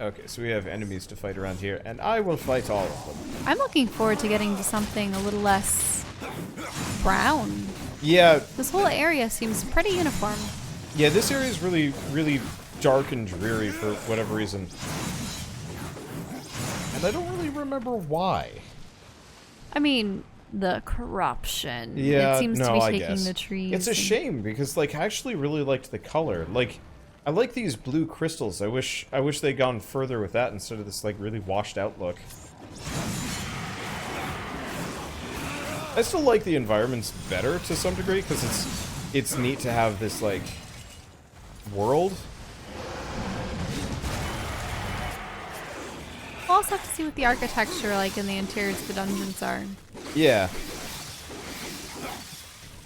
Okay, so we have enemies to fight around here, and I will fight all of them. I'm looking forward to getting to something a little less brown. Yeah. This whole area seems pretty uniform. Yeah, this area is really, really dark and dreary for whatever reason. And I don't really remember why. I mean, the corruption. Yeah, it seems no, to be I taking guess. the trees. It's a shame because, like, I actually really liked the color. Like, I like these blue crystals. I wish they'd gone further with that instead of this, like, really washed out look. I still like the environments better to some degree because it's neat to have this, like, world. We'll also have to see what the architecture like in the interiors of the dungeons are. Yeah.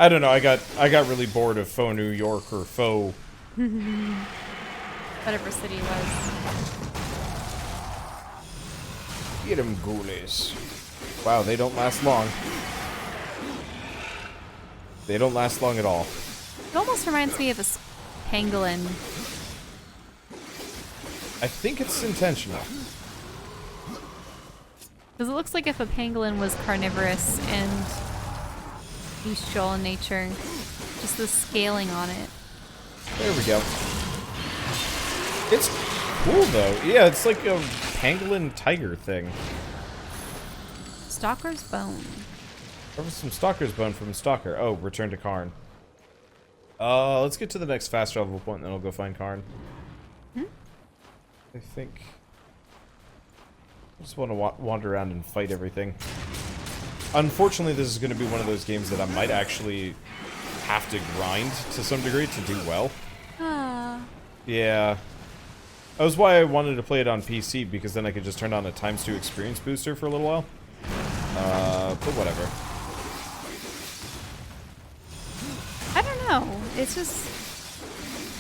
I don't know, I got really bored of Faux New York or Faux... Whatever city it was. Get 'em ghoulies. Wow, they don't last long. They don't last long at all. It almost reminds me of a pangolin. I think it's intentional. Because it looks like if a pangolin was carnivorous and bestial in nature. Just the scaling on it. There we go. It's cool, though. Yeah, it's like a pangolin tiger thing. Stalker's bone. There was some Stalker's bone from Stalker. Oh, return to Karn. Let's get to the next fast travel point, and then I'll go find Karn. Hmm? I think... I just want to wander around and fight everything. Unfortunately, this is going to be one of those games that I might actually have to grind to some degree to do well. Ah. Yeah. That was why I wanted to play it on PC, because then I could just turn on a ×2 experience booster for a little while. But whatever. I don't know. It's just...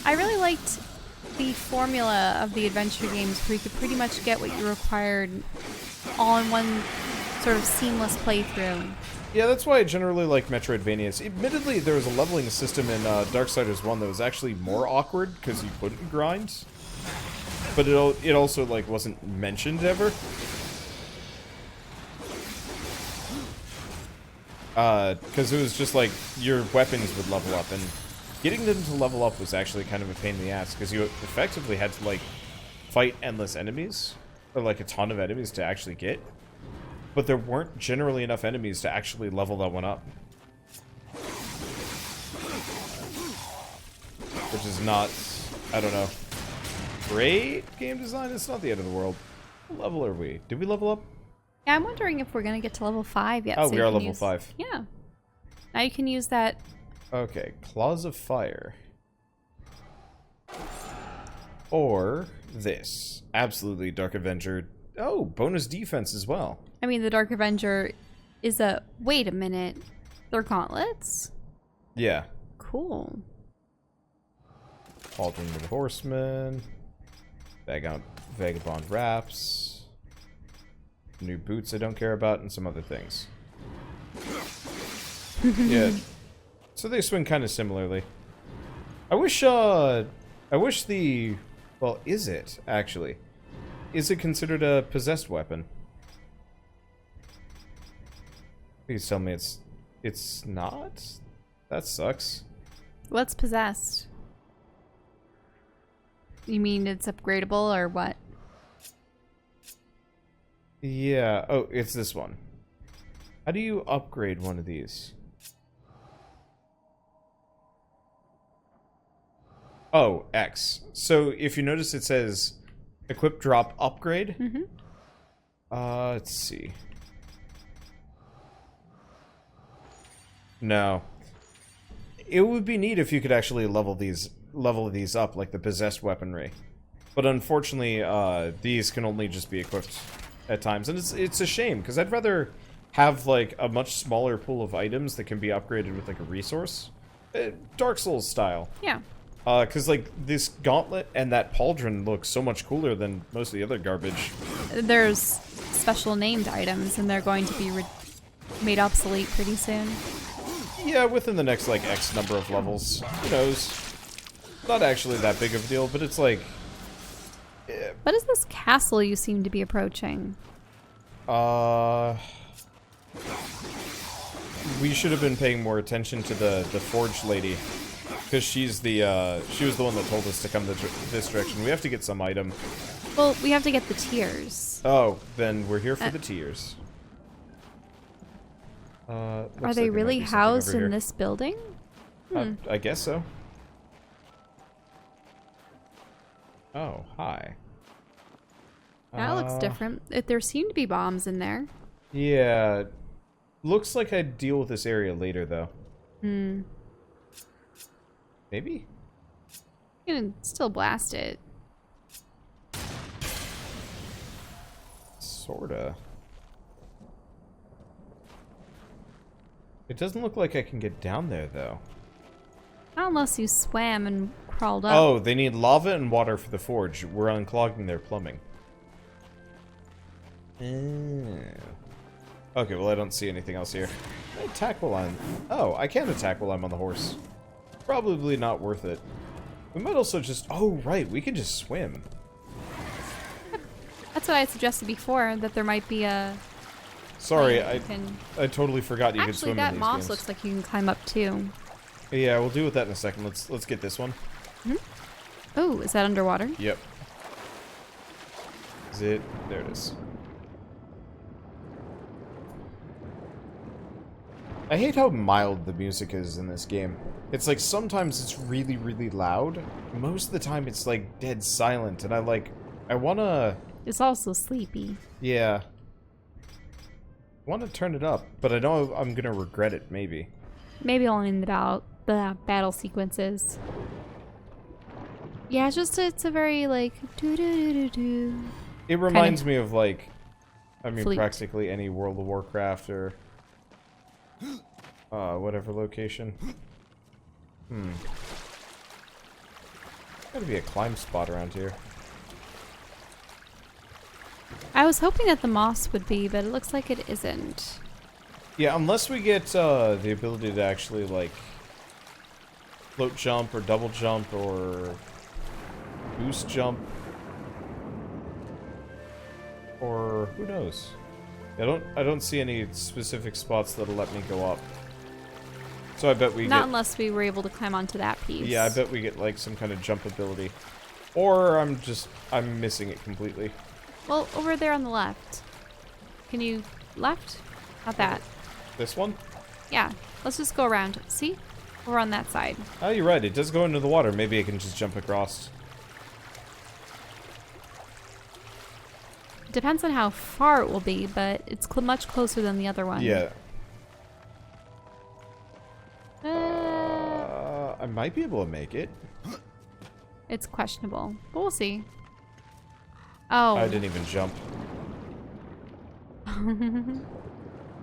I really liked the formula of the adventure games where you could pretty much get what you required all in one sort of seamless playthrough. Yeah, that's why I generally like Metroidvanias. Admittedly, there was a leveling system in Darksiders 1 that was actually more awkward because you couldn't grind. But it also, like, wasn't mentioned ever. Because it was just like, your weapons would level up, and getting them to level up was actually kind of a pain in the ass, because you effectively had to, like, fight endless enemies, or, like, a ton of enemies to actually get. But there weren't generally enough enemies to actually level that one up. Which is not, I don't know, great game design. It's not the end of the world. What level are we? Did we level up? Yeah, I'm wondering if we're going to get to level 5 yet. Oh, so we you are can level use... 5. Yeah. Now you can use that... Okay, Claws of Fire. Or this. Absolutely Dark Avenger. Oh, bonus defense as well. I mean, the Dark Avenger is a... Wait a minute. They're gauntlets? Yeah. Cool. Pauldron of the Horseman. Vagabond Wraps. New boots I don't care about, and some other things. Yeah. So they swing kind of similarly. I wish the... Well, is it, actually? Is it considered a possessed weapon? Please tell me it's not? That sucks. What's possessed? You mean it's upgradable or what? Yeah. Oh, it's this one. How do you upgrade one of these? Oh, X. So if you notice, it says equip drop upgrade. Mm-hmm. Let's see. No. It would be neat if you could actually level these up like the possessed weaponry. But unfortunately, these can only just be equipped at times, and it's a shame because I'd rather have like a much smaller pool of items that can be upgraded with like a resource, Dark Souls style. Yeah. Because like this gauntlet and that pauldron look so much cooler than most of the other garbage. There's special named items, and they're going to be made obsolete pretty soon. Yeah, within the next like X number of levels. Who knows? Not actually that big of a deal, but it's like What is this castle you seem to be approaching? We should have been paying more attention to the forge lady, because she was the one that told us to come this direction. We have to get some item. Well, we have to get the tears. Oh, then we're here for the tears. Are they really housed in this building? I guess so. Oh, hi. That looks different. There seem to be bombs in there. Yeah. Looks like I'd deal with this area later, though. Maybe? You can still blast it. Sorta. It doesn't look like I can get down there, though. Not unless you swam and crawled up. Oh, they need lava and water for the forge. We're unclogging their plumbing. Okay, well, I don't see anything else here. Attack while I'm... Oh, I can attack while I'm on the horse. Probably not worth it. We might also just... Oh, right, we can just swim. That's what I suggested before, that there might be a... Sorry, I totally forgot you could swim in these Actually, that moss games. looks like you can climb up, too. Yeah, we'll deal with that in a second. Let's get this one. Oh, is that underwater? Yep. Is it? There it is. I hate how mild the music is in this game. It's like sometimes it's really, really loud. Most of the time it's like dead silent, and I wanna... It's also sleepy. Yeah. I want to turn it up, but I know I'm gonna regret it, maybe. Maybe only in the battle sequences. Yeah, it's a very, like, do-do-do-do-do. It reminds me of, like, I mean, Fleet. practically any World of Warcraft or... whatever location. Gotta be a climb spot around here. I was hoping that the moss would be, but it looks like it isn't. Yeah, unless we get the ability to actually, like, float jump or double jump or boost jump. Or who knows? I don't see any specific spots that'll let me go up. So I bet we Not get... unless we were able to climb onto that piece. Yeah, I bet we get, like, some kind of jump ability. Or I'm missing it completely. Well, over there on the left. Can you... Left? Not that. This one? Yeah. Let's just go around. See? We're on that side. Oh, you're right. It does go into the water. Maybe I can just jump across. Depends on how far it will be, but it's much closer than the other one. Yeah. I might be able to make it. It's questionable, but we'll see. Oh. I didn't even jump.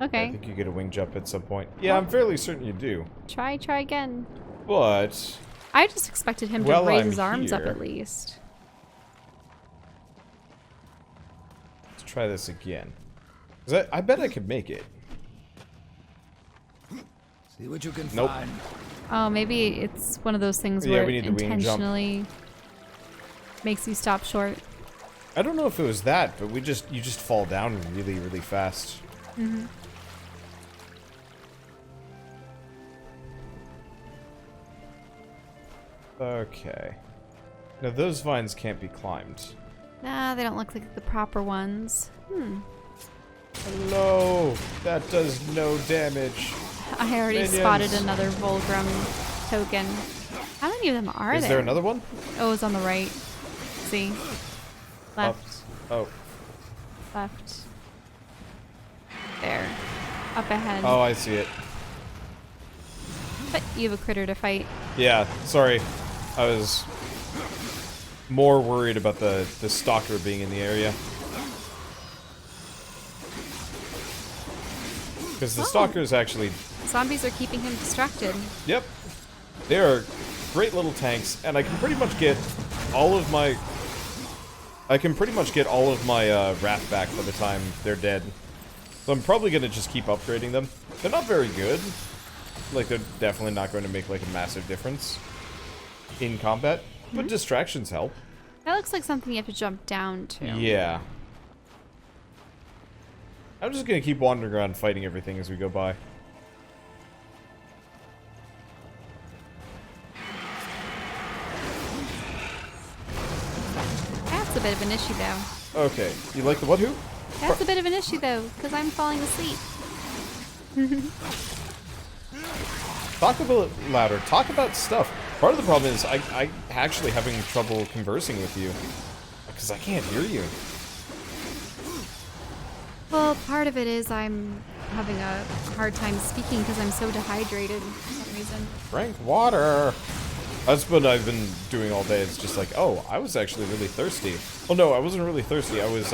Okay. I think you get a wing jump at some point. Yeah, I'm fairly certain you do. Try again. But... I just expected him to raise his arms up at least. Let's try this again. 'Cause I bet I could make it. See what you can Nope. find. Oh, maybe it's one of those things Yeah, where we it need the wing jump. intentionally makes you stop short. I don't know if it was that, but you just fall down really, really fast. Mm-hmm. Okay. Now those vines can't be climbed. Nah, they don't look like the proper ones. Hello! That does no damage. I already Minions. spotted another Volgrum token. How many of them are Is there another one? Oh, it's on the right. See? Left. Oh. Left. There. Up ahead. Oh, I see it. But you have a critter to fight. Yeah, sorry. I was more worried about the stalker being in the area. Because the stalkers actually... Zombies are keeping him distracted. Yep. They are great little tanks, and I can pretty much get all of my... wrath back by the time they're dead. So I'm probably going to just keep upgrading them. They're not very good. Like, they're definitely not going to make, like, a massive difference in combat. But distractions help. That looks like something you have to jump down to. Yeah. I'm just gonna keep wandering around fighting everything as we go by. That's a bit of an issue, though. Okay, you like the what who? That's a bit of an issue, though, because I'm falling asleep. Talk about louder. Talk about stuff. Part of the problem is I actually having trouble conversing with you because I can't hear you. Well, part of it is I'm having a hard time speaking because I'm so dehydrated for some reason. Drink water. That's what I've been doing all day. It's just like, oh, I was actually really thirsty. Oh no, I wasn't really thirsty. I was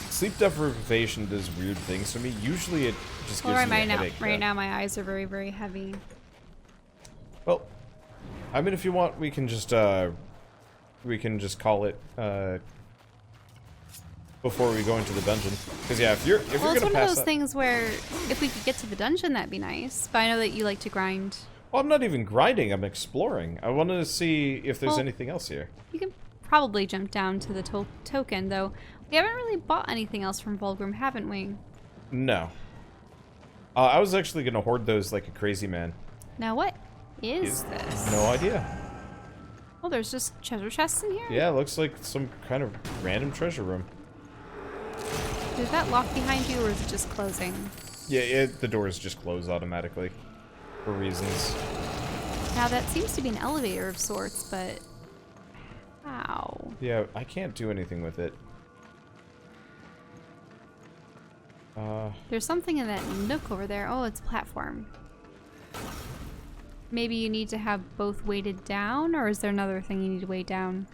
sleep deprivation does weird things to me. Usually it just gives me a headache. Right now my eyes are very, very heavy. Well, I mean, if you want, we can just call it before we go into the dungeon. Because yeah, if you're Well, gonna it's one of pass those that, things where if we could get to the dungeon, that'd be nice. But I know that you like to grind. well, I'm not even grinding. I'm exploring. I wanted to see if there's Well, anything else here. You can probably jump down to the token, though. We haven't really bought anything else from Volgrim, haven't we? No. I was actually gonna hoard those like a crazy man. Now what is this? No idea. Oh, there's just treasure chests in here? Yeah, it looks like some kind of random treasure room. Is that locked behind you, or is it just closing? Yeah, the doors just close automatically for reasons. Now that seems to be an elevator of sorts, but how? Yeah, I can't do anything with it. There's something in that nook over there. Oh, it's a platform. Maybe you need to have both weighted down, or is there another thing you need to weigh down?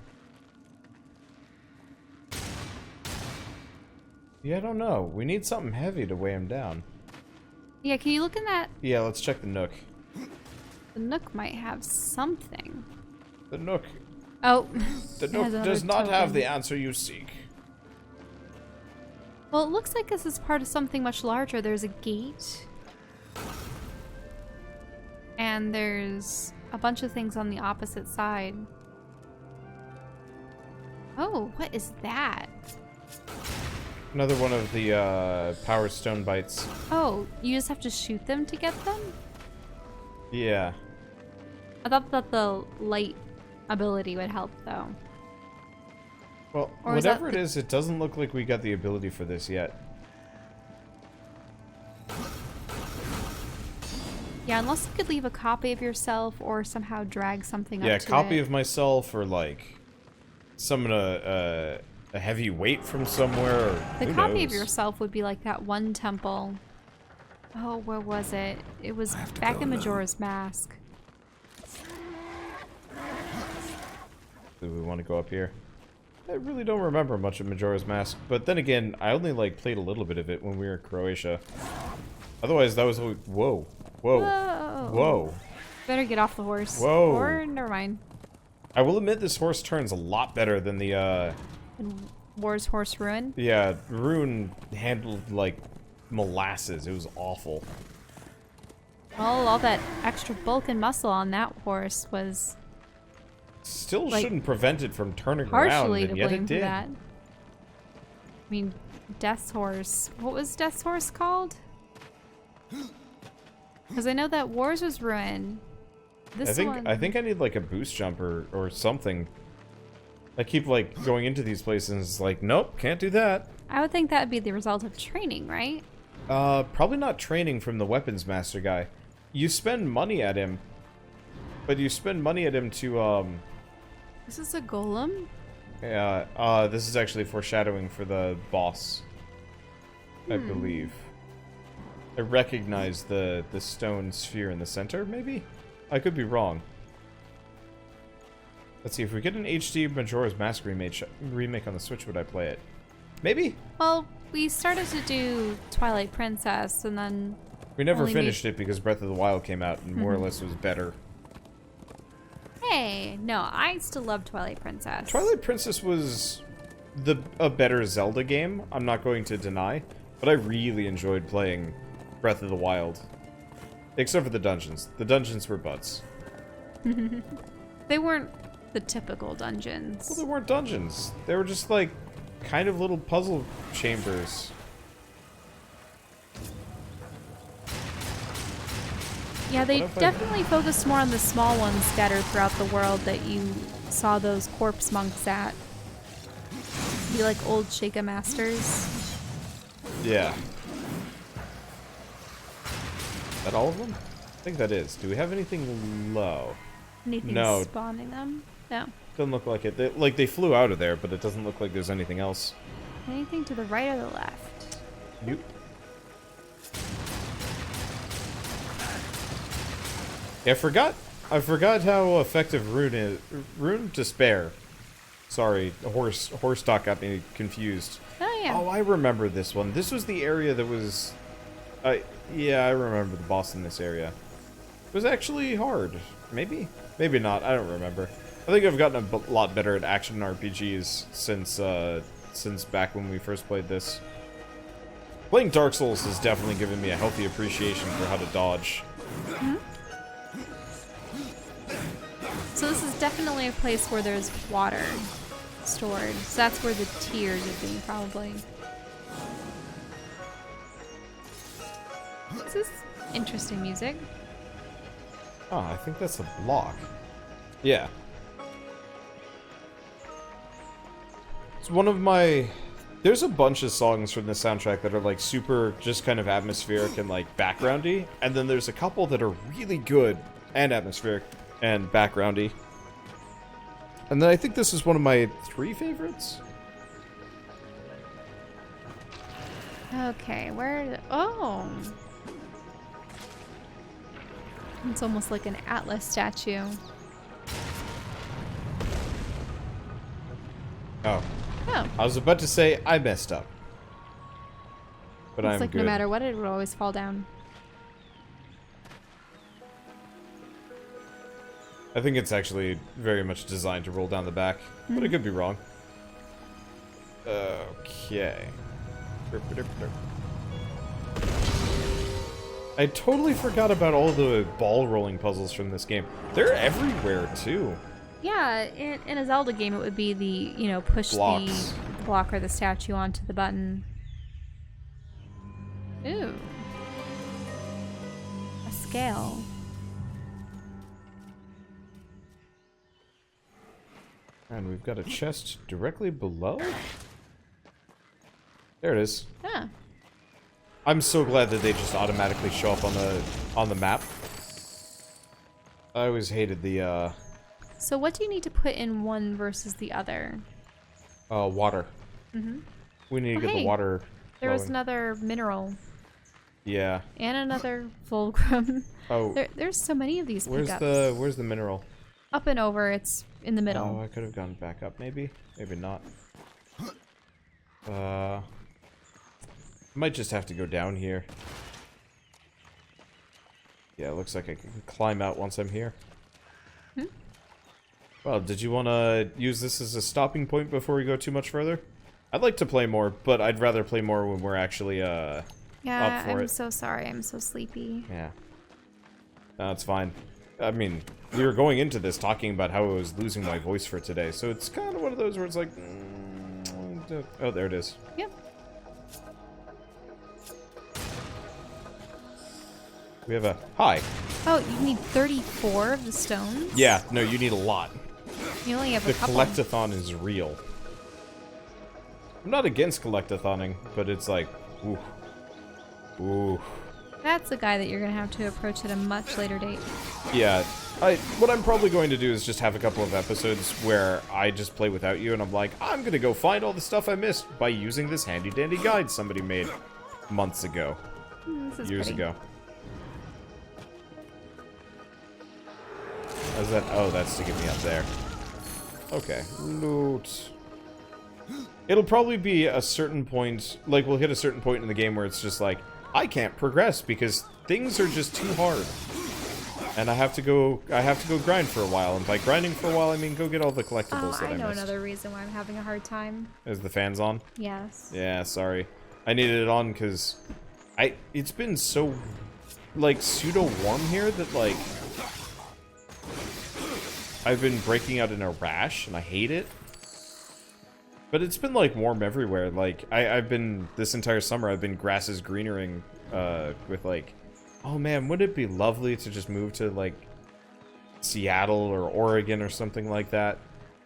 Yeah, I don't know. We need something heavy to weigh him down. Yeah, can you look in that? Yeah, let's check the nook. The nook might have something. The nook. Oh. The it nook has another does not have token. the answer you seek. Well, it looks like this is part of something much larger. There's a gate. And there's a bunch of things on the opposite side. Oh, what is that? Another one of the power stone bites. Oh, you just have to shoot them to get them? Yeah. I thought that the light ability would help, though. Well, Or is whatever that it is, it doesn't look like we got the ability for this yet. Yeah, unless you could leave a copy of yourself or somehow drag something Yeah, up to copy it. of myself or like summon a heavy weight from somewhere. Or The who copy of knows? yourself would be like that one temple. Oh, where was it? It was back in Majora's Mask. Do we want to go up here? I really don't remember much of Majora's Mask, but then again, I only like played a little bit of it when we were in Croatia. Otherwise, that was whoa, whoa, Whoa. whoa. Better get off the horse. Whoa. Or never mind. I will admit this horse turns a lot better than the And War's Horse Ruin. yeah, Rune handled like molasses. It was awful. Well, all that extra bulk and muscle on that horse was Still like, shouldn't prevent it from turning around, partially and to yet blame it for did. that. I mean, Death's Horse. What was Death's Horse called? Because I know that Wars was Ruin. This one. I think I need like a boost jump or something. I keep like going into these places and it's like, nope, can't do that. I would think that would be the result of training, right? Probably not training from the weapons master guy. You spend money at him, but you spend money at him to This is a golem? yeah, this is actually foreshadowing for the boss, I believe. I recognize the stone sphere in the center, maybe? I could be wrong. Let's see, if we get an HD Majora's Mask remake on the Switch, would I play it? Maybe? Well, we started to do Twilight Princess, and then... We never Only finished it because Breath of the Wild came out and more or less was better. Hey, no, I still love Twilight Princess. Twilight Princess was a better Zelda game, I'm not going to deny, but I really enjoyed playing Breath of the Wild. Except for the dungeons. The dungeons were butts. They weren't the typical dungeons. Well, they weren't dungeons. They were just like kind of little puzzle chambers. Yeah, they definitely focused more on the small ones scattered throughout the world that you saw those corpse monks at. Be like old Sheikah masters. Yeah. Is that all of them? I think that is. Do we have anything low? Anything No. spawning them? No. Doesn't look like it. They flew out of there, but it doesn't look like there's anything else. Anything to the right or the left? Nope. Yeah, I forgot how effective Rune is. Rune Despair. Sorry, horse talk got me confused. Oh yeah. Oh, I remember this one. This was the area that was... yeah, I remember the boss in this area. It was actually hard. Maybe? Maybe not. I don't remember. I think I've gotten a lot better at action RPGs since back when we first played this. Playing Dark Souls has definitely given me a healthy appreciation for how to dodge. Mm-hmm. So this is definitely a place where there's water stored. So that's where the tears would be, probably. This is interesting music. Oh, I think that's a block. Yeah. It's one of my... There's a bunch of songs from the soundtrack that are like super just kind of atmospheric and like backgroundy, and then there's a couple that are really good and atmospheric and backgroundy. And then I think this is one of my 3 favorites. Okay, where... Oh! It's almost like an Atlas statue. Oh. Oh. I was about to say I messed up. But It's I'm like good. no matter what, it would always fall down. I think it's actually very much designed to roll down the back, but I could be wrong. Okay. I totally forgot about all the ball rolling puzzles from this game. They're everywhere too. Yeah, in a Zelda game, it would be the, you know, push Blocks. the block or the statue onto the button. Ooh. A scale. And we've got a chest directly below? There it is. Ah. I'm so glad that they just automatically show up on the map. I always hated the So what do you need to put in one versus the other? water. Mm-hmm. We need to get hey, the water There was flowing. another mineral. Yeah. And another fulcrum. Oh. There's so many of these Where's pickups. the mineral? Up and over, it's in the middle. Oh, I could have gone back up, maybe? Maybe not. Might just have to go down here. Yeah, it looks like I can climb out once I'm here. Hmm? Well, did you want to use this as a stopping point before we go too much further? I'd like to play more, but I'd rather play more when we're actually, Yeah, up for I'm it. so sorry. I'm so sleepy. Yeah. No, it's fine. I mean, we were going into this talking about how I was losing my voice for today, so it's kind of one of those where it's like... oh, there it is. Yep. We have a... Hi. Oh, you need 34 of the stones? Yeah, no, you need a lot. You only have The a couple. collectathon is real. I'm not against collectathoning, but it's like... Ooh. Ooh. That's a guy that you're going to have to approach at a much later date. Yeah, what I'm probably going to do is just have a couple of episodes where I just play without you, and I'm like, I'm gonna go find all the stuff I missed by using this handy-dandy guide somebody made months ago. This is Years pretty. ago. How's that? Oh, that's to get me up there. Okay. Loot. It'll probably be a certain point, like, we'll hit a certain point in the game where it's just like, I can't progress because things are just too hard. And I have to go grind for a while, and by grinding for a while, I mean go get all the collectibles that I I know missed. another reason why I'm having a hard time. Is the fans on? Yes. Yeah, sorry. I needed it on because it's been so, like, pseudo-warm here that, like, I've been breaking out in a rash, and I hate it. But it's been, like, warm everywhere. Like, I've been, this entire summer, I've been grass is greenering, with, like, oh man, wouldn't it be lovely to just move to, like, Seattle or Oregon or something like that?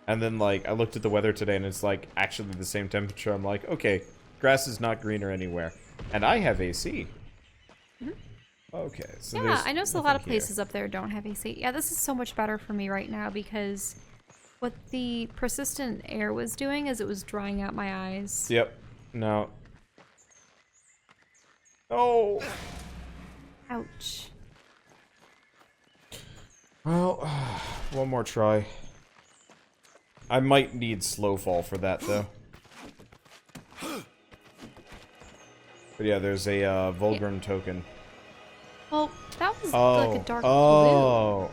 And then, like, I looked at the weather today, and it's, like, actually the same temperature. I'm like, okay, grass is not greener anywhere. And I have AC. Mm-hmm. Okay, so yeah, I noticed a lot of places up there don't have AC. Yeah, this is so much better for me right now because what the persistent air was doing is it was drying out my eyes. Yep. No. Oh. Ouch. Well, one more try. I might need slow fall for that, though. But yeah, there's a Vulgrim token. Well, that was like a dark blue.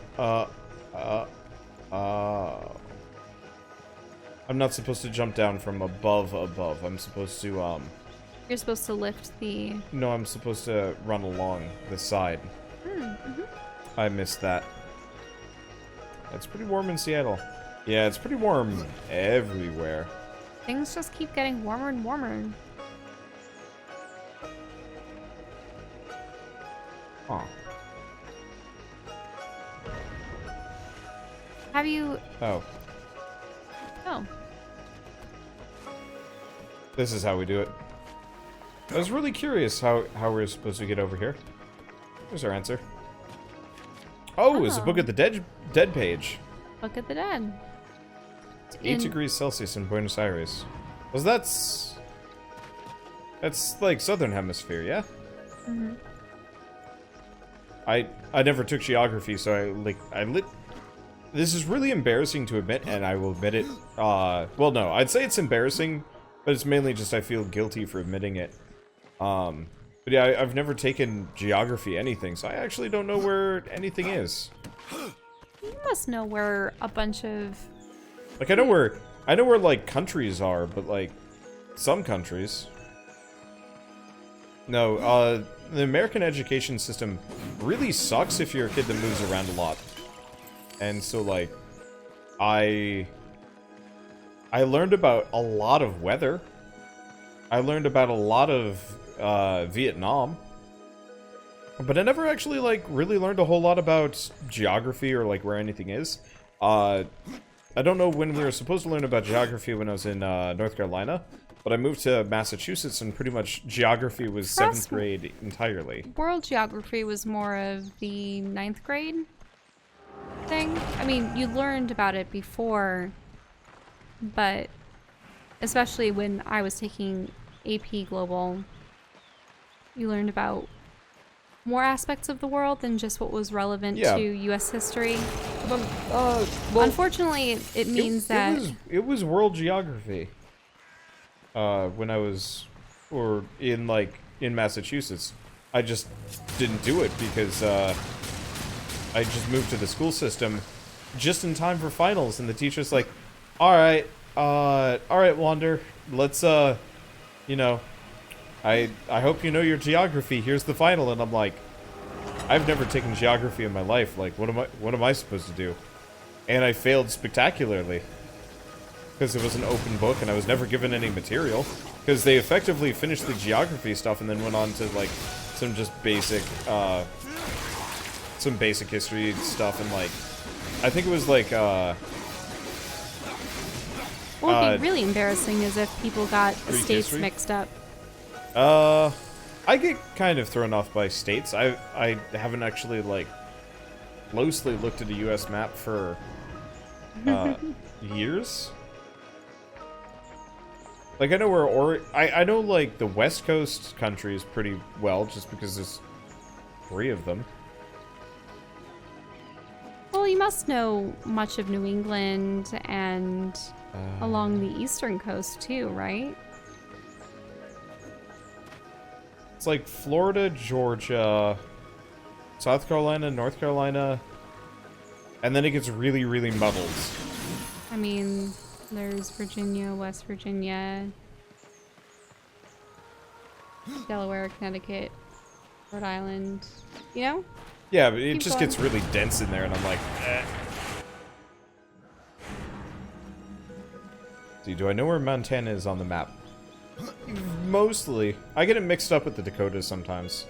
I'm not supposed to jump down from above. I'm supposed to, You're supposed to lift the... No, I'm supposed to run along the side. Mm-hmm. I missed that. It's pretty warm in Seattle. Yeah, it's pretty warm everywhere. Things just keep getting warmer and warmer. Huh. Have you... Oh. Oh. This is how we do it. I was really curious how we're supposed to get over here. Here's our answer. Oh, it's a Book of the Dead page. Book of the Dead. 8 degrees Celsius in Buenos Aires. Well, that's like Southern Hemisphere, yeah? Mm-hmm. I never took geography, so this is really embarrassing to admit, and I will admit it. Well, no, I'd say it's embarrassing, but it's mainly just I feel guilty for admitting it. But yeah, I've never taken geography anything, so I actually don't know where anything is. You must know where a bunch of... Like, I know where like countries are, but like some countries. No, the American education system really sucks if you're a kid that moves around a lot. And so, like, I learned about a lot of weather. I learned about a lot of Vietnam. But I never actually, like, really learned a whole lot about geography or, like, where anything is. I don't know when we were supposed to learn about geography when I was in North Carolina. But I moved to Massachusetts, and pretty much geography was 7th grade entirely. World geography was more of the 9th grade thing. I mean, you learned about it before, but especially when I was taking AP Global, you learned about more aspects of the world than just what was relevant to U.S. history. Well, unfortunately, it means that... It was world geography. When I was, in Massachusetts. I just didn't do it because, I just moved to the school system just in time for finals, and the teacher's like, alright, Wander, let's, you know, I hope you know your geography, here's the final, and I'm like, I've never taken geography in my life, like, what am I supposed to do? And I failed spectacularly. Because it was an open book, and I was never given any material. Because they effectively finished the geography stuff and then went on to, like, some just basic, some basic history stuff, and, like, I think it was, like, what would be really embarrassing is if people got the states mixed up. I get kind of thrown off by states. I haven't actually, like, closely looked at a U.S. map for, years. Like, I know where I know, like, the West Coast countries pretty well, just because there's 3 of them. Well, you must know much of New England and along the eastern coast, too, right? It's like Florida, Georgia, South Carolina, North Carolina, and then it gets really, really muddled. I mean... There's Virginia, West Virginia, Delaware, Connecticut, Rhode Island, you know? Yeah, but it just gets really dense in there, and I'm like, eh. Do I know where Montana is on the map? Mostly. I get it mixed up with the Dakotas sometimes.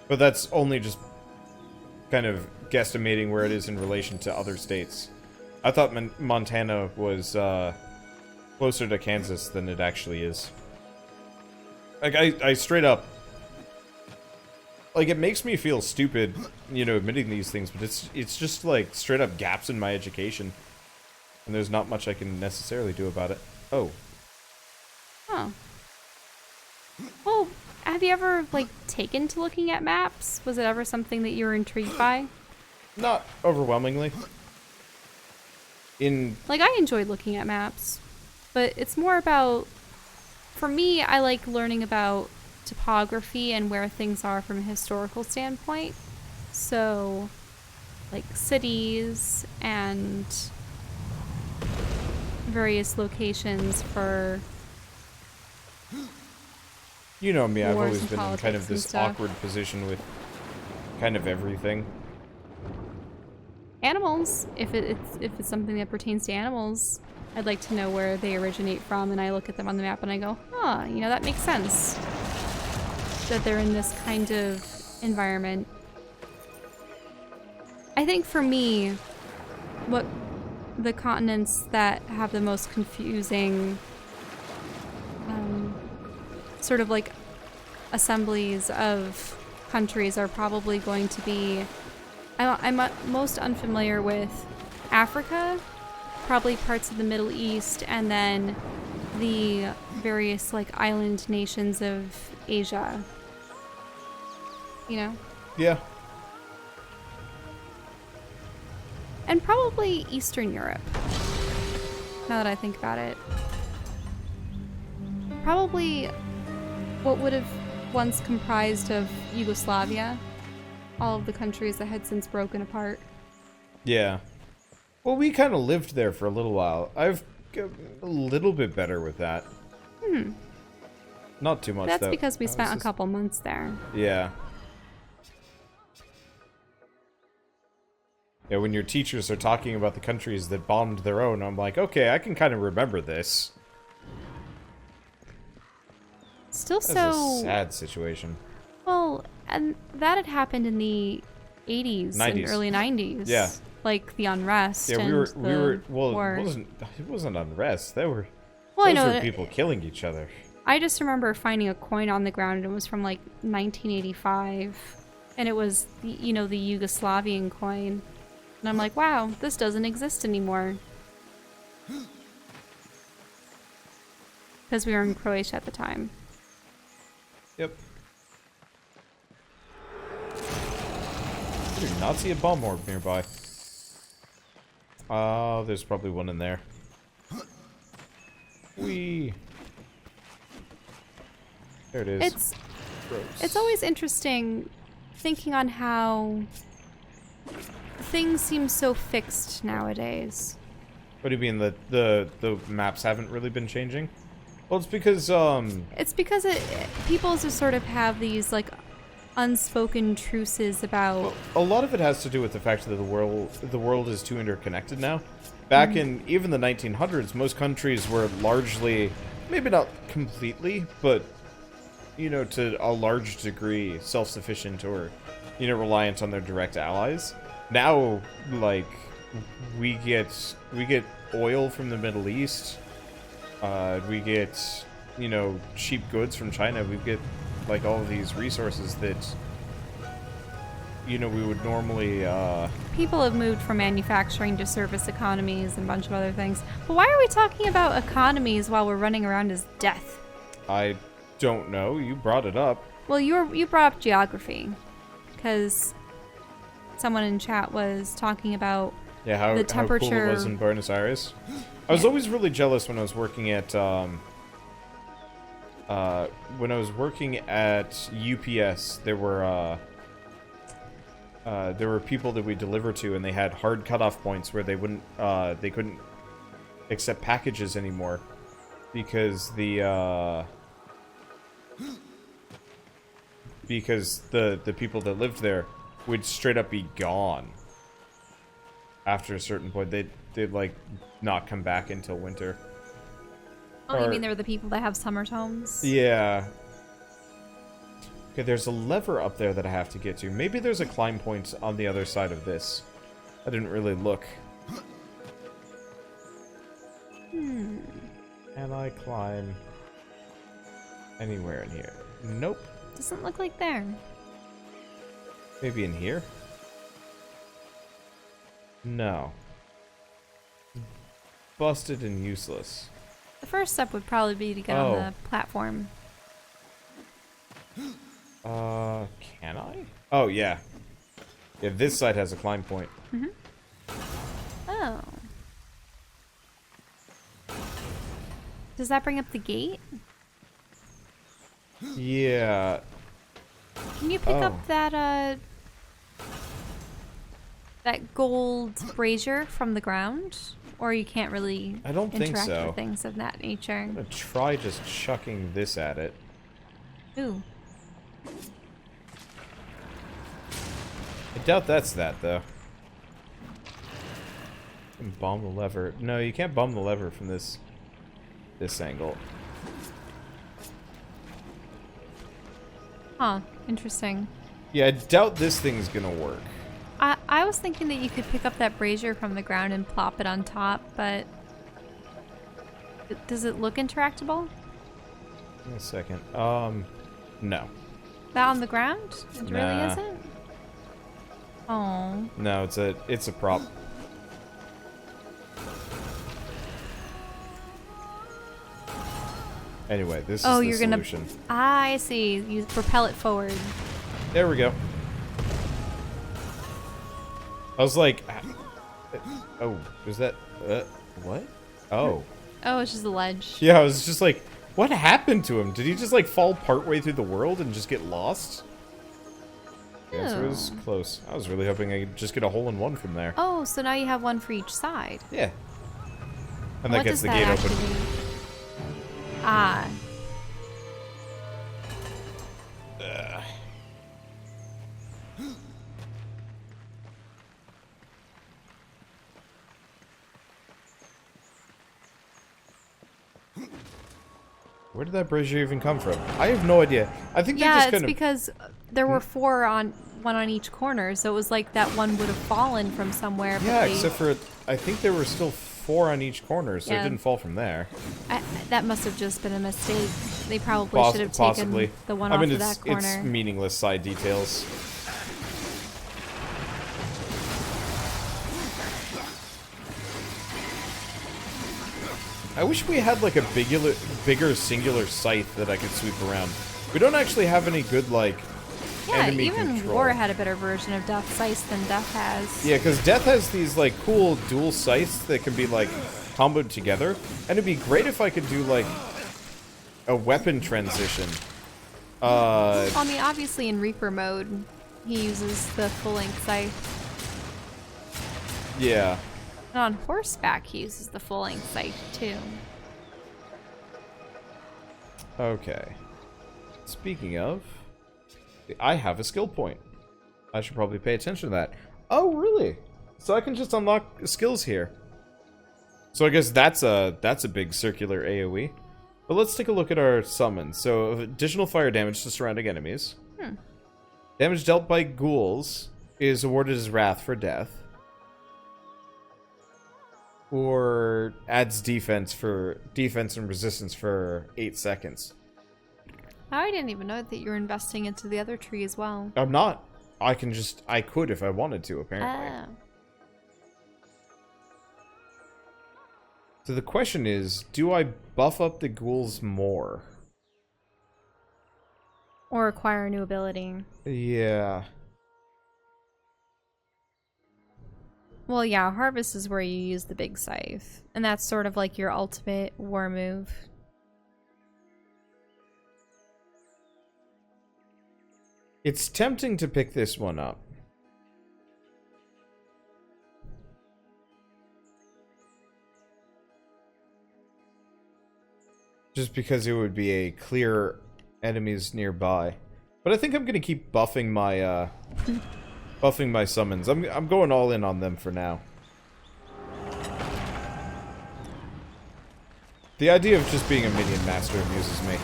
But that's only just kind of guesstimating where it is in relation to other states. I thought Montana was closer to Kansas than it actually is. Like, I straight up... Like, it makes me feel stupid, you know, admitting these things, but it's just, like, straight up gaps in my education. And there's not much I can necessarily do about it. Oh. Huh. Well, have you ever, like, taken to looking at maps? Was it ever something that you were intrigued by? Not overwhelmingly. Like, I enjoyed looking at maps, but it's more about... For me, I like learning about topography and where things are from a historical standpoint. So, like, cities and various locations for... You know me, I've wars always and been in kind politics of and this stuff. awkward position with kind of everything. Animals, if it's something that pertains to animals, I'd like to know where they originate from, and I look at them on the map and I go, huh, you know, that makes sense. That they're in this kind of environment. I think for me, what the continents that have the most confusing sort of like assemblies of countries are probably going to be... I'm most unfamiliar with Africa, probably parts of the Middle East, and then the various like island nations of Asia. You know? Yeah. And probably Eastern Europe, now that I think about it. Probably what would have once comprised of Yugoslavia. All of the countries that had since broken apart. Yeah. Well, we kind of lived there for a little while. I've got a little bit better with that. Not too much, That's though. because we spent a couple months there. Yeah. Yeah, when your teachers are talking about the countries that bombed their own, I'm like, okay, I can kind of remember this. Still That's so... a sad situation. Well, and that had happened in the 80s 90s. and early 90s. Yeah. Like the unrest. Yeah, and we were. Well, war. it wasn't unrest. Those were people killing each other. I just remember finding a coin on the ground, and it was from like 1985, and it was the, you know, the Yugoslavian coin, and I'm like, wow, this doesn't exist anymore. Because we were in Croatia at the time. Yep. I do not see a bomb orb nearby. There's probably one in there. Whee! There it is. It's always interesting thinking on how things seem so fixed nowadays. What do you mean, the maps haven't really been changing? Well, it's because, It's because people just sort of have these, like, unspoken truces about... a lot of it has to do with the fact that the world is too interconnected now. Back in even the 1900s, most countries were largely, maybe not completely, but, you know, to a large degree self-sufficient or, you know, reliant on their direct allies. Now, like, we get oil from the Middle East. We get, you know, cheap goods from China. We get, like, all of these resources that, you know, we would normally, People have moved from manufacturing to service economies and a bunch of other things. But why are we talking about economies while we're running around as death? I don't know. You brought it up. Well, you brought up geography. Because someone in chat was talking about the temperature. How cool it was in Buenos Aires. I was always really jealous when I was working at UPS. There were people that we deliver to, and they had hard cutoff points where they couldn't accept packages anymore because the people that lived there would straight up be gone after a certain point. They'd like not come back until winter. Oh, you mean they're the people that have summer homes? Yeah. Okay, there's a lever up there that I have to get to. Maybe there's a climb point on the other side of this. I didn't really look. Can I climb anywhere in here? Nope. Doesn't look like there. Maybe in here? No. Busted and useless. The first step would probably be to get on the platform. Can I? Oh, yeah. Yeah, this side has a climb point. Oh. Does that bring up the gate? Yeah. Can you pick up that gold brazier from the ground? Or you can't really I don't think interact so. with things of that nature? I'm gonna try just chucking this at it. Ooh. I doubt that's that, though. You can bomb the lever. No, you can't bomb the lever from this angle. Huh. Interesting. Yeah, I doubt this thing's gonna work. I was thinking that you could pick up that brazier from the ground and plop it on top, but does it look interactable? Give me a second. No. That on the ground? It really Nah. isn't? Oh. No, it's a prop. Anyway, this is the you're solution. I see. You propel it forward. There we go. I was like, oh, was that, what? Oh. Oh, it's just a ledge. Yeah, I was just like, what happened to him? Did he just like fall partway through the world and just get lost? The answer was close. I was really hoping I could just get a hole-in-one from there. Oh, so now you have one for each side. Yeah. And What that gets does the that gate activate? open. Ah. Where did that brazier even come from? I have no idea. I think they Yeah, just it's kind of... because there were one on each corner, so it was like that one would have fallen from somewhere. Yeah, but except for, I think there were still 4 on each corner, so it Yeah. didn't fall from there. that must have just been a mistake. They probably should have Possibly. taken the one I off mean, of that corner. it's meaningless side details. I wish we had like a bigger singular scythe that I could sweep around. We don't actually have any good like enemy even control. War had a better version of Death Scythe than Death has. Yeah, because Death has these like cool dual scythes that can be like comboed together, and it'd be great if I could do like a weapon transition. Well, I mean, obviously in Reaper mode, he uses the full-length scythe. Yeah. And on horseback, he uses the full-length scythe too. Okay. Speaking of, I have a skill point. I should probably pay attention to that. Oh, really? So I can just unlock skills here. So I guess that's a big circular AoE. But let's take a look at our summons. So additional fire damage to surrounding enemies. Damage dealt by ghouls is awarded as wrath for death. Or adds defense and resistance for 8 seconds. I didn't even know that you were investing into the other tree as well. I'm not. I could if I wanted to, apparently. Oh. So the question is, do I buff up the ghouls more? Or acquire a new ability. Yeah. Well, yeah, Harvest is where you use the big scythe. And that's sort of like your ultimate war move. It's tempting to pick this one up. Just because it would be a clear enemies nearby. But I think I'm gonna keep buffing my buffing my summons. I'm going all in on them for now. The idea of just being a minion master amuses me.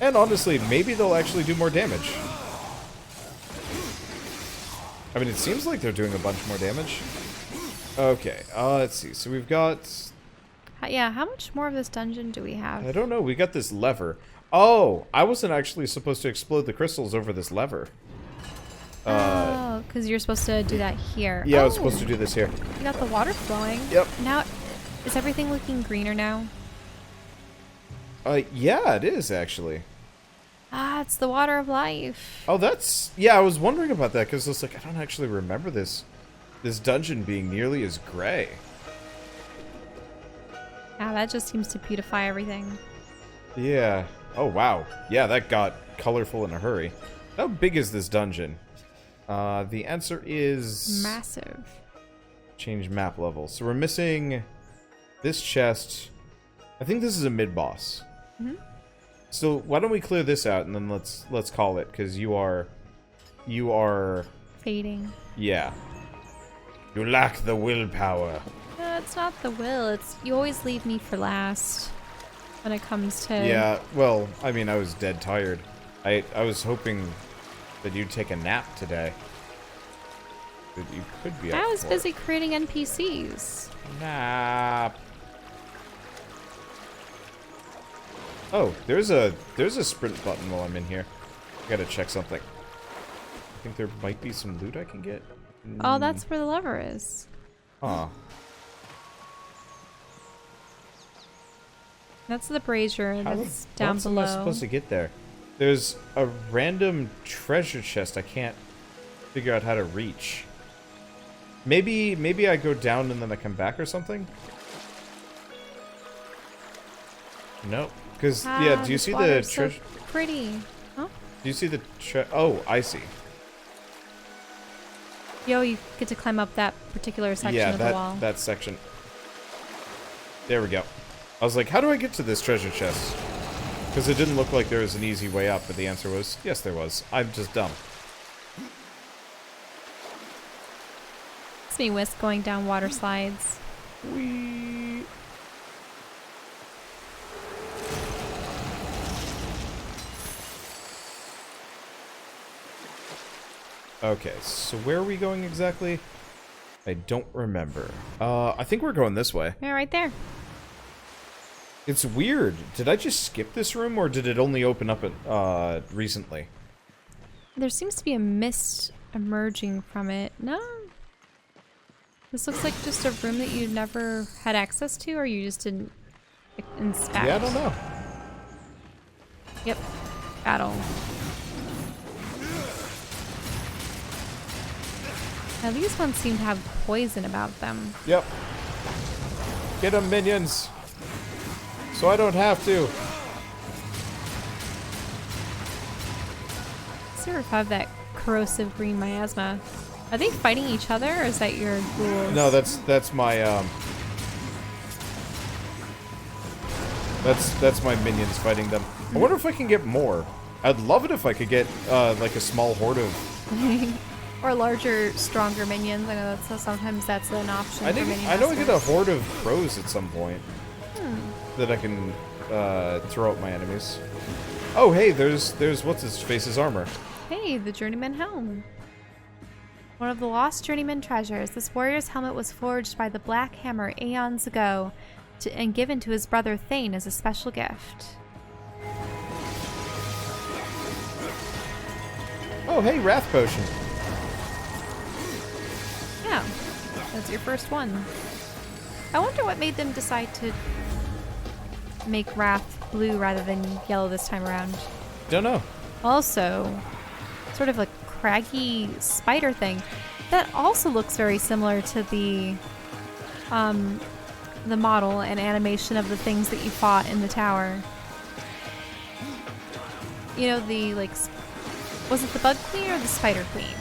And honestly, maybe they'll actually do more damage. I mean, it seems like they're doing a bunch more damage. Okay, let's see. So we've got... Yeah, how much more of this dungeon do we have? I don't know. We got this lever. I wasn't actually supposed to explode the crystals over this lever. Oh, because you're supposed to do that here. Yeah, oh, I was supposed to do this here. You got the water flowing. Yep. Now, is everything looking greener now? Yeah, it is, actually. Ah, it's the water of life. Oh, that's... Yeah, I was wondering about that, because it's like, I don't actually remember this dungeon being nearly as gray. Yeah, that just seems to beautify everything. Yeah. Oh, wow. Yeah, that got colorful in a hurry. How big is this dungeon? The answer is... Massive. Change map level. So we're missing this chest. I think this is a mid-boss. Mm-hmm. So why don't we clear this out and then let's call it, because you are Fading. yeah. You lack the willpower. No, it's not the will. It's you always leave me for last when it comes to... Yeah, well, I mean, I was dead tired. I was hoping that you'd take a nap today. But you could be up I was for busy creating NPCs. it. Nap. Oh, there's a sprint button while I'm in here. I gotta check something. I think there might be some loot I can get. Oh, that's where the lever is. Huh. That's the brazier that's down How am below. I supposed to get there? There's a random treasure chest I can't figure out how to reach. Maybe I go down and then I come back or something? Nope. Because, yeah, do you see the treasure? So pretty. Huh? Do you see the oh, I see. Yo, you get to climb up that particular section of the wall. That section. There we go. I was like, how do I get to this treasure chest? Because it didn't look like there was an easy way up, but the answer was, yes, there was. I'm just dumb. It's me whisk going down water slides. Whee! Okay, so where are we going exactly? I don't remember. I think we're going this way. Yeah, right there. It's weird. Did I just skip this room, or did it only open up recently? There seems to be a mist emerging from it. No? This looks like just a room that you never had access to, or you just didn't inspect. Yeah, I don't know. Yep. Battle. Now these ones seem to have poison about them. Yep. Get them, minions! So I don't have to. Sort of have that corrosive green miasma. Are they fighting each other, or is that your ghouls? No, that's my that's my minions fighting them. I wonder if I can get more. I'd love it if I could get like a small horde of or larger, stronger minions. I know sometimes that's an option for minions. I know I get a horde of crows at some point that I can throw at my enemies. Oh, hey, there's what's his face's armor. Hey, the Journeyman helm. One of the lost Journeyman treasures. This warrior's helmet was forged by the Black Hammer aeons ago and given to his brother Thane as a special gift. Oh, hey, Wrath Potion. Yeah, that's your first one. I wonder what made them decide to make Wrath blue rather than yellow this time around. Don't know. Also, sort of a craggy spider thing. That also looks very similar to the model and animation of the things that you fought in the tower. You know, the, like, was it the Bug Queen or the Spider Queen?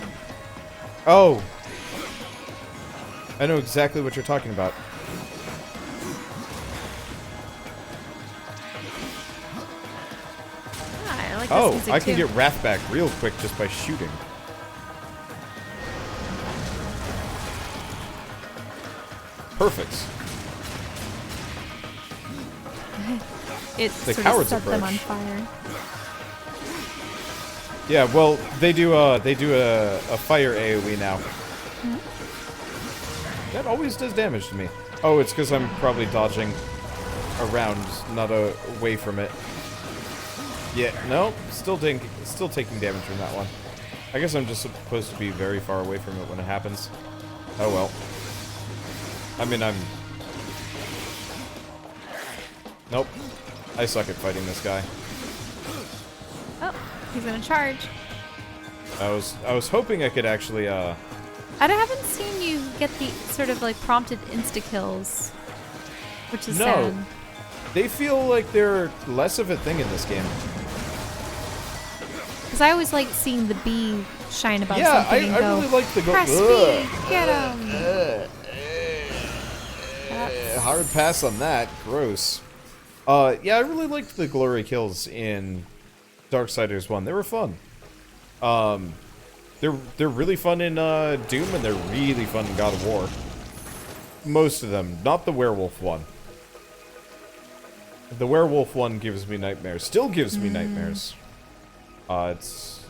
Oh. I know exactly what you're talking about. Ah, I like this Oh, music I can too. get Wrath back real quick just by shooting. Perfect. it The sort of coward's set them on approach. fire. Yeah, well, they do a fire AoE now. That always does damage to me. Oh, it's because I'm probably dodging around, not away from it. Yeah, no, still taking damage from that one. I guess I'm just supposed to be very far away from it when it happens. Oh well. I mean, Nope. I suck at fighting this guy. Oh, he's gonna charge. I was hoping I could actually I haven't seen you get the sort of like prompted insta-kills, which is sad. They feel like they're less of a thing in this game. Because I always liked seeing the bee shine above Yeah, something and I go, really like the go. press B, get him! Hard pass on that. Gross. Yeah, I really liked the glory kills in Darksiders 1. They were fun. They're really fun in Doom, and they're really fun in God of War. Most of them, not the werewolf one. The werewolf one gives me nightmares. Still gives me nightmares. It's...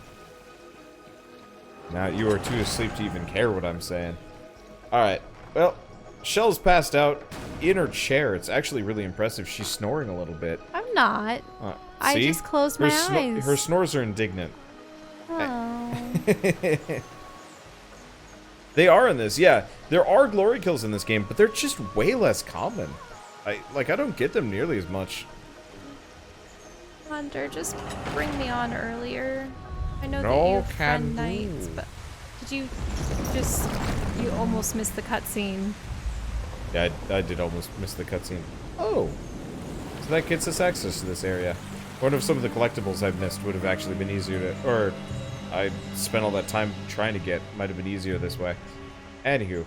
Now, you are too asleep to even care what I'm saying. Alright, well, Shell's passed out in her chair. It's actually really impressive. She's snoring a little bit. I'm not. I See? just closed my eyes. Her snores are indignant. Oh. They are in this, yeah. There are glory kills in this game, but they're just way less common. I don't get them nearly as much. Hunter, just bring me on earlier. I know No that you have can friend nights, do. but did you you almost missed the cutscene? Yeah, I did almost miss the cutscene. Oh, so that gets us access to this area. I wonder if some of the collectibles I've missed would have actually been easier to, or I spent all that time trying to get, might have been easier this way. Anywho,